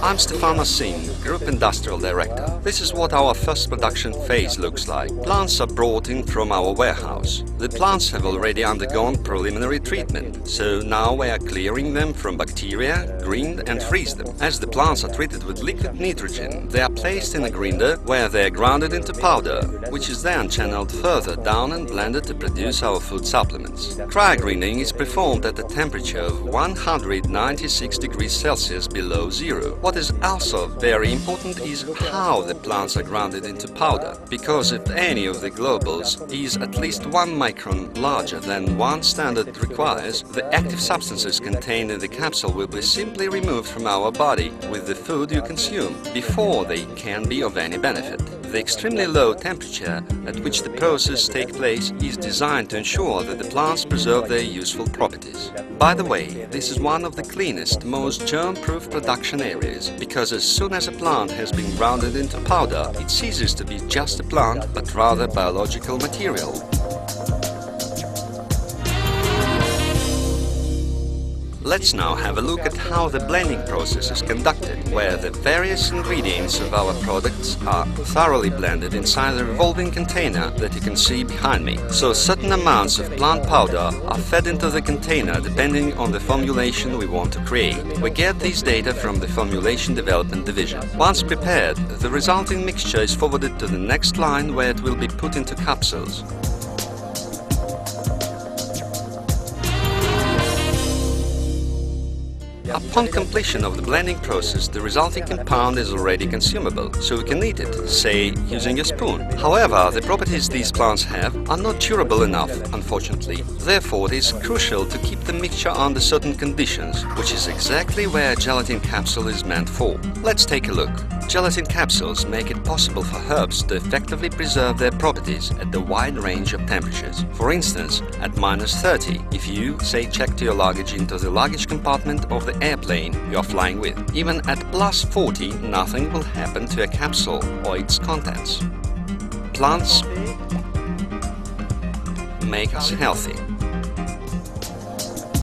I'm Stefano Singh, Group Industrial Director. This is what our first production phase looks like. Plants are brought in from our warehouse. The plants have already undergone preliminary treatment, so now we are clearing them from bacteria, grind and freeze them. As the plants are treated with liquid nitrogen, they are placed in a grinder where they are grounded into powder, which is then channeled further down and blended to produce our food supplements. Cryogrinding is performed at a temperature of 196 degrees Celsius below zero. What is also very important is how the plants are grounded into powder, because if any of the globules is at least 1 micron larger than one standard requires, the active substances contained in the capsule will be simply removed from our body with the food you consume, before they can be of any benefit. The extremely low temperature at which the process takes place is designed to ensure that the plants preserve their useful properties. By the way, this is one of the cleanest, most germ-proof production areas, because as soon as a plant has been grounded into powder, it ceases to be just a plant, but rather biological material. Let's now have a look at how the blending process is conducted, where the various ingredients of our products are thoroughly blended inside the revolving container that you can see behind me. So certain amounts of plant powder are fed into the container depending on the formulation we want to create. We get these data from the Formulation Development Division. Once prepared, the resulting mixture is forwarded to the next line where it will be put into capsules. Upon completion of the blending process, the resulting compound is already consumable, so we can eat it, say, using a spoon. However, the properties these plants have are not durable enough, unfortunately. Therefore, it is crucial to keep the mixture under certain conditions, which is exactly where a gelatin capsule is meant for. Let's take a look. Gelatin capsules make it possible for herbs to effectively preserve their properties at a wide range of temperatures. For instance, at -30, if you, say, checked your luggage into the luggage compartment of the airplane you are flying with. Even at +40, nothing will happen to a capsule or its contents. Plants make us healthy.